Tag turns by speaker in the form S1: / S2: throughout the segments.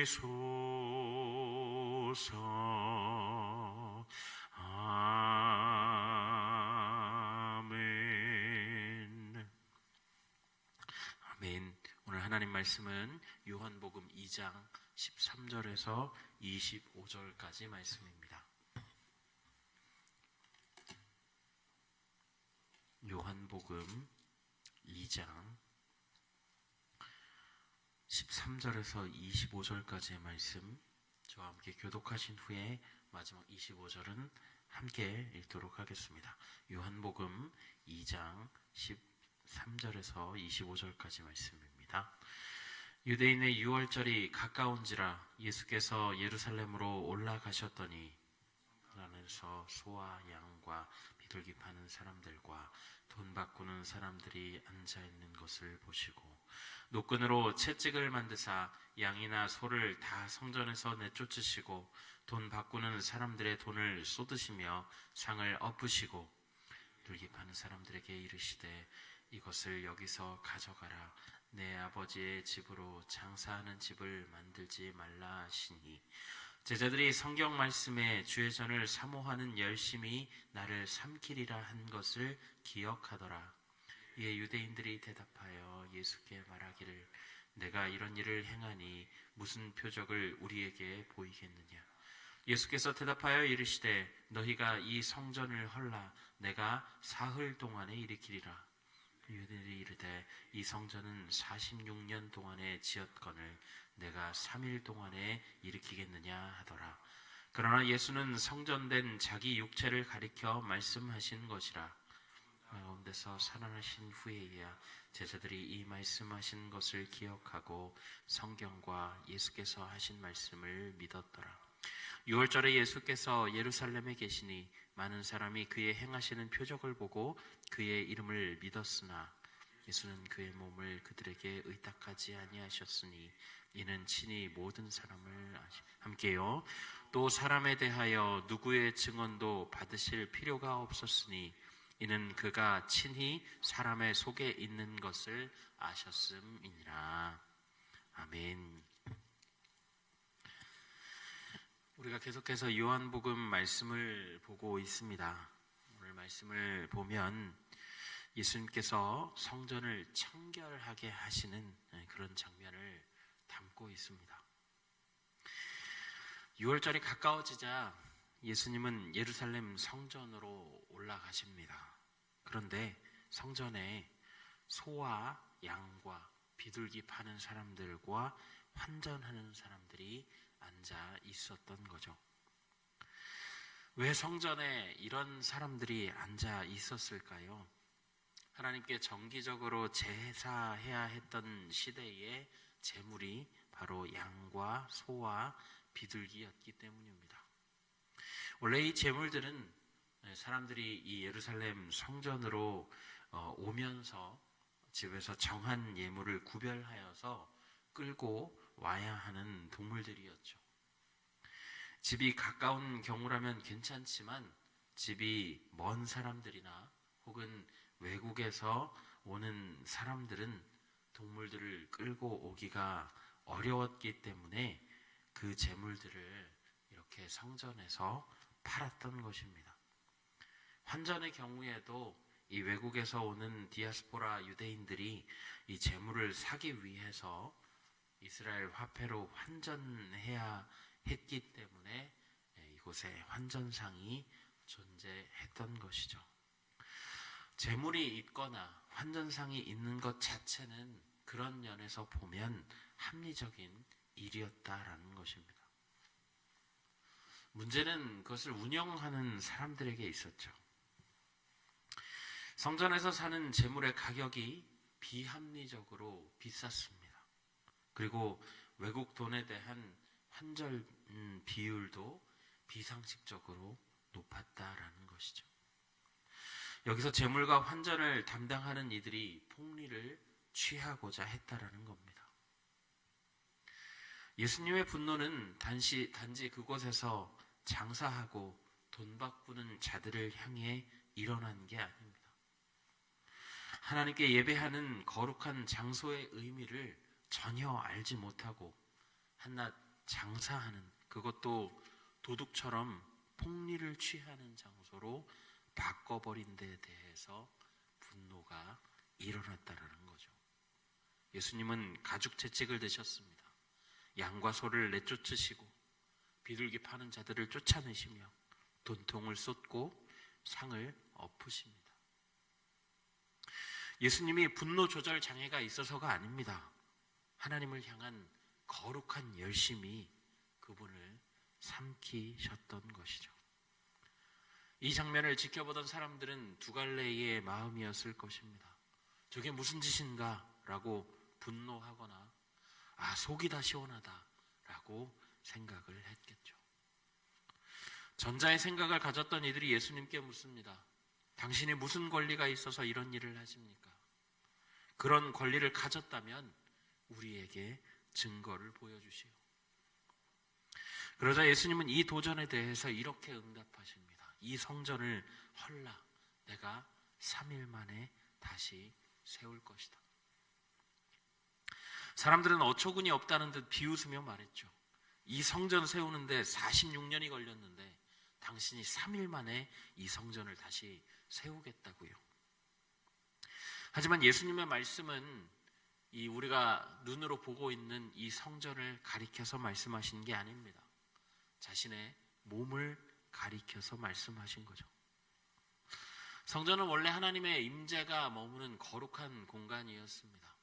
S1: 주옵소서. 아멘. 아멘. 오늘 하나님 말씀은 요한복음 2장 13절에서 25절까지 말씀입니다. 요한복음 2장 13절에서 25절까지의 말씀, 저와 함께 교독하신 후에 마지막 25절은 함께 읽도록 하겠습니다. 요한복음 2장 13절에서 25절까지 말씀입니다. 유대인의 유월절이 가까운지라 예수께서 예루살렘으로 올라가셨더니 안에서 소와 양과 비둘기 파는 사람들과 돈 바꾸는 사람들이 앉아 있는 것을 보시고 노끈으로 채찍을 만드사 양이나 소를 다 성전에서 내쫓으시고 돈 바꾸는 사람들의 돈을 쏟으시며 상을 엎으시고 비둘기 파는 사람들에게 이르시되 이것을 여기서 가져가라. 내 아버지의 집으로 장사하는 집을 만들지 말라 하시니 제자들이 성경 말씀에 주의 전을 사모하는 열심히 나를 삼키리라 한 것을 기억하더라. 이에 유대인들이 대답하여 예수께 말하기를 내가 이런 일을 행하니 무슨 표적을 우리에게 보이겠느냐. 예수께서 대답하여 이르시되 너희가 이 성전을 헐라 내가 사흘 동안에 일으키리라. 유대인들이 이르되 이 성전은 46년 동안에 지었거늘 내가 3일 동안에 일으키겠느냐 하더라. 그러나 예수는 성전된 자기 육체를 가리켜 말씀하신 것이라. 가운데서 살아나신 후에야 제자들이 이 말씀하신 것을 기억하고 성경과 예수께서 하신 말씀을 믿었더라. 6월절에 예수께서 예루살렘에 계시니 많은 사람이 그의 행하시는 표적을 보고 그의 이름을 믿었으나 예수는 그의 몸을 그들에게 의탁하지 아니하셨으니 이는 친히 모든 사람을 함께요. 또 사람에 대하여 누구의 증언도 받으실 필요가 없었으니 이는 그가 친히 사람의 속에 있는 것을 아셨음이니라. 아멘. 우리가 계속해서 요한복음 말씀을 보고 있습니다. 오늘 말씀을 보면 예수님께서 성전을 청결하게 하시는 그런 장면을 담고 있습니다. 6월절이 가까워지자 예수님은 예루살렘 성전으로 올라가십니다. 그런데 성전에 소와 양과 비둘기 파는 사람들과 환전하는 사람들이 앉아 있었던 거죠. 왜 성전에 이런 사람들이 앉아 있었을까요? 하나님께 정기적으로 제사해야 했던 시대에 제물이 바로 양과 소와 비둘기였기 때문입니다. 원래 이 제물들은 사람들이 이 예루살렘 성전으로 오면서 집에서 정한 예물을 구별하여서 끌고 와야 하는 동물들이었죠. 집이 가까운 경우라면 괜찮지만 집이 먼 사람들이나 혹은 외국에서 오는 사람들은 동물들을 끌고 오기가 어려웠기 때문에 그 제물들을 이렇게 성전에서 팔았던 것입니다. 환전의 경우에도 이 외국에서 오는 디아스포라 유대인들이 이 제물을 사기 위해서 이스라엘 화폐로 환전해야 했기 때문에 이곳에 환전상이 존재했던 것이죠. 제물이 있거나 환전상이 있는 것 자체는 그런 면에서 보면 합리적인 일이었다라는 것입니다. 문제는 그것을 운영하는 사람들에게 있었죠. 성전에서 사는 제물의 가격이 비합리적으로 비쌌습니다. 그리고 외국 돈에 대한 환전 비율도 비상식적으로 높았다라는 것이죠. 여기서 제물과 환전을 담당하는 이들이 폭리를 취하고자 했다라는 겁니다. 예수님의 분노는 단지 그곳에서 장사하고 돈 바꾸는 자들을 향해 일어난 게 아닙니다. 하나님께 예배하는 거룩한 장소의 의미를 전혀 알지 못하고 한낱 장사하는, 그것도 도둑처럼 폭리를 취하는 장소로 바꿔버린 데 대해서 분노가 일어났다라는 거죠. 예수님은 가죽 채찍을 드셨습니다. 양과 소를 내쫓으시고 비둘기 파는 자들을 쫓아내시며 돈통을 쏟고 상을 엎으십니다. 예수님이 분노 조절 장애가 있어서가 아닙니다. 하나님을 향한 거룩한 열심이 그분을 삼키셨던 것이죠. 이 장면을 지켜보던 사람들은 두 갈래의 마음이었을 것입니다. 저게 무슨 짓인가? 라고 분노하거나 속이 다 시원하다 라고 생각을 했겠죠. 전자의 생각을 가졌던 이들이 예수님께 묻습니다. 당신이 무슨 권리가 있어서 이런 일을 하십니까? 그런 권리를 가졌다면 우리에게 증거를 보여주시오. 그러자 예수님은 이 도전에 대해서 이렇게 응답하십니다. 이 성전을 헐라 내가 3일 만에 다시 세울 것이다. 사람들은 어처구니 없다는 듯 비웃으며 말했죠. 이 성전 세우는데 46년이 걸렸는데 당신이 3일 만에 이 성전을 다시 세우겠다고요. 하지만 예수님의 말씀은 우리가 눈으로 보고 있는 이 성전을 가리켜서 말씀하신 게 아닙니다. 자신의 몸을 가리켜서 말씀하신 거죠. 성전은 원래 하나님의 임재가 머무는 거룩한 공간이었습니다.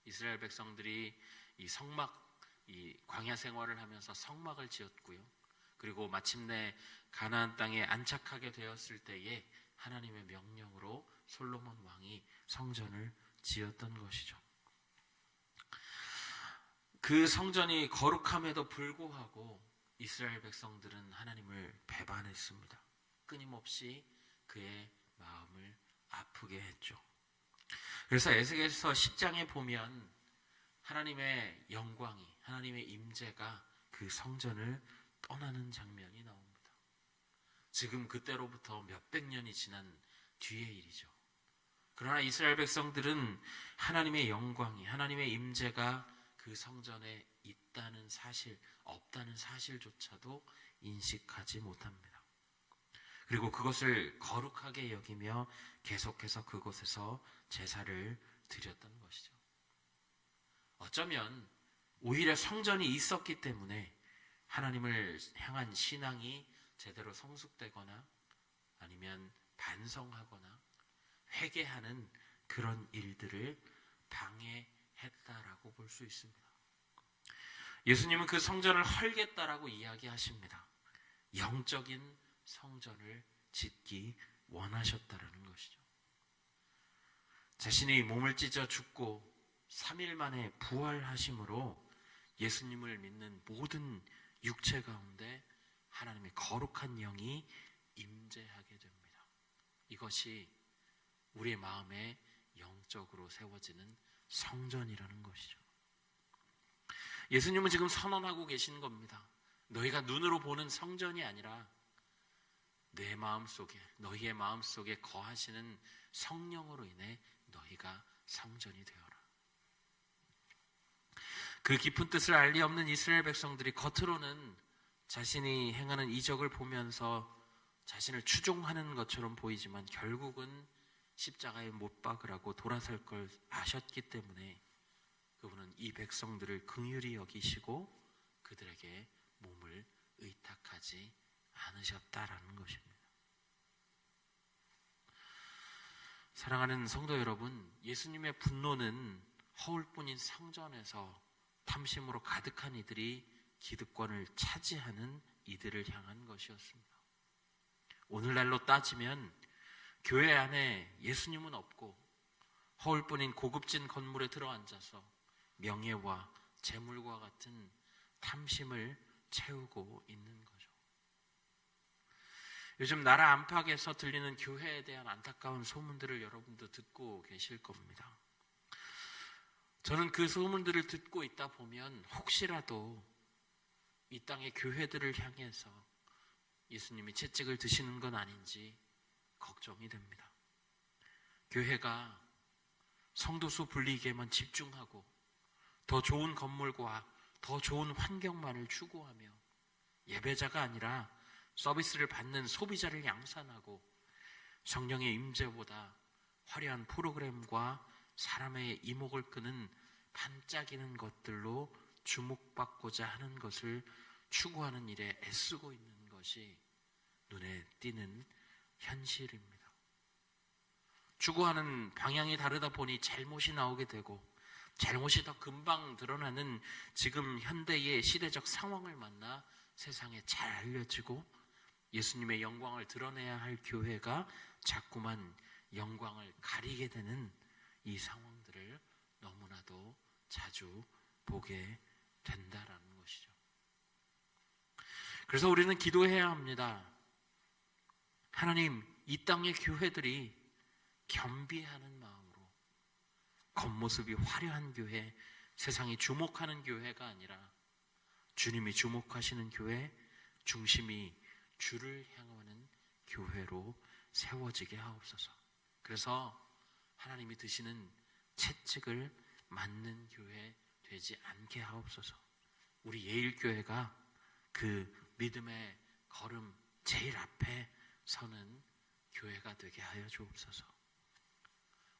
S1: 이스라엘 백성들이 이 광야 생활을 하면서 성막을 지었고요. 그리고 마침내 가나안 땅에 안착하게 되었을 때에 하나님의 명령으로 솔로몬 왕이 성전을 지었던 것이죠. 그 성전이 거룩함에도 불구하고 이스라엘 백성들은 하나님을 배반했습니다. 끊임없이 그의 마음을 아프게 했죠. 그래서 에스겔서 10장에 보면 하나님의 영광이, 하나님의 임재가 그 성전을 떠나는 장면이 나옵니다. 지금 그때로부터 몇백 년이 지난 뒤의 일이죠. 그러나 이스라엘 백성들은 하나님의 영광이, 하나님의 임재가 그 성전에 있다는 사실, 없다는 사실조차도 인식하지 못합니다. 그리고 그것을 거룩하게 여기며 계속해서 그곳에서 제사를 드렸던 것이죠. 어쩌면 오히려 성전이 있었기 때문에 하나님을 향한 신앙이 제대로 성숙되거나 아니면 반성하거나 회개하는 그런 일들을 방해했다라고 볼 수 있습니다. 예수님은 그 성전을 헐겠다라고 이야기하십니다. 영적인 성전을 짓기 원하셨다라는 것이죠. 자신이 몸을 찢어 죽고 3일 만에 부활하심으로 예수님을 믿는 모든 육체 가운데 하나님의 거룩한 영이 임재하게 됩니다. 이것이 우리의 마음에 영적으로 세워지는 성전이라는 것이죠. 예수님은 지금 선언하고 계신 겁니다. 너희가 눈으로 보는 성전이 아니라 내 마음속에, 너희의 마음속에 거하시는 성령으로 인해 너희가 성전이 되어라. 그 깊은 뜻을 알 리 없는 이스라엘 백성들이 겉으로는 자신이 행하는 이적을 보면서 자신을 추종하는 것처럼 보이지만 결국은 십자가에 못 박으라고 돌아설 걸 아셨기 때문에 그분은 이 백성들을 긍휼히 여기시고 그들에게 몸을 의탁하지 않으셨다라는 것입니다. 사랑하는 성도 여러분, 예수님의 분노는 허울뿐인 성전에서 탐심으로 가득한 이들이 기득권을 차지하는 이들을 향한 것이었습니다. 오늘날로 따지면 교회 안에 예수님은 없고 허울뿐인 고급진 건물에 들어앉아서 명예와 재물과 같은 탐심을 채우고 있는 거죠. 요즘 나라 안팎에서 들리는 교회에 대한 안타까운 소문들을 여러분도 듣고 계실 겁니다. 저는 그 소문들을 듣고 있다 보면 혹시라도 이 땅의 교회들을 향해서 예수님이 채찍을 드시는 건 아닌지 걱정이 됩니다. 교회가 성도수 불리기에만 집중하고 더 좋은 건물과 더 좋은 환경만을 추구하며 예배자가 아니라 서비스를 받는 소비자를 양산하고 성령의 임재보다 화려한 프로그램과 사람의 이목을 끄는 반짝이는 것들로 주목받고자 하는 것을 추구하는 일에 애쓰고 있는 것이 눈에 띄는 현실입니다. 추구하는 방향이 다르다 보니 잘못이 나오게 되고 잘못이 더 금방 드러나는 지금 현대의 시대적 상황을 만나 세상에 잘 알려지고 예수님의 영광을 드러내야 할 교회가 자꾸만 영광을 가리게 되는 이 상황들을 너무나도 자주 보게 된다라는 것이죠. 그래서 우리는 기도해야 합니다. 하나님, 이 땅의 교회들이 겸비하는 마음으로 겉모습이 화려한 교회, 세상이 주목하는 교회가 아니라 주님이 주목하시는 교회, 중심이 주를 향하는 교회로 세워지게 하옵소서. 그래서 하나님이 드시는 채찍을 맞는 교회 되지 않게 하옵소서. 우리 예일교회가 그 믿음의 걸음 제일 앞에 서는 교회가 되게 하여 주옵소서.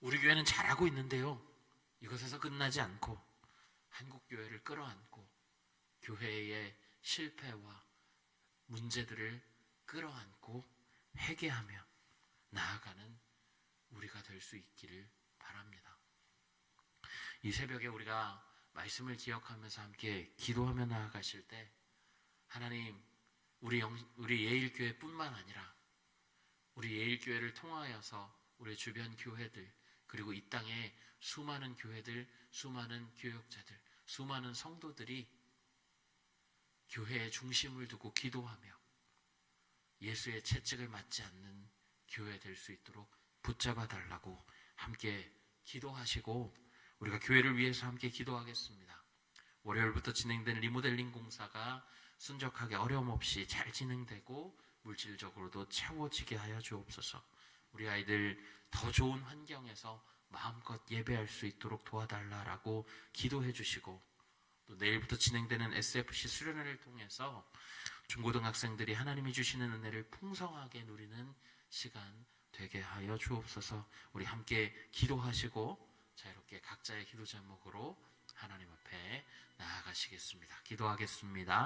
S1: 우리 교회는 잘하고 있는데요, 이것에서 끝나지 않고 한국교회를 끌어안고 교회의 실패와 문제들을 끌어안고 회개하며 나아가는 우리가 될 수 있기를 바랍니다. 이 새벽에 우리가 말씀을 기억하면서 함께 기도하며 나아가실 때 하나님, 우리 예일교회뿐만 아니라 우리 예일교회를 통하여서 우리 주변 교회들, 그리고 이 땅의 수많은 교회들, 수많은 교역자들, 수많은 성도들이 교회의 중심을 두고 기도하며 예수의 채찍을 맞지 않는 교회 될 수 있도록 붙잡아 달라고 함께 기도하시고 우리가 교회를 위해서 함께 기도하겠습니다. 월요일부터 진행되는 리모델링 공사가 순적하게 어려움 없이 잘 진행되고 물질적으로도 채워지게 하여 주옵소서. 우리 아이들 더 좋은 환경에서 마음껏 예배할 수 있도록 도와달라라고 기도해 주시고, 또 내일부터 진행되는 SFC 수련회를 통해서 중고등학생들이 하나님이 주시는 은혜를 풍성하게 누리는 시간 되게 하여 주옵소서. 우리 함께 기도하시고 자유롭게 각자의 기도 제목으로 하나님 앞에 나아가시겠습니다. 기도하겠습니다.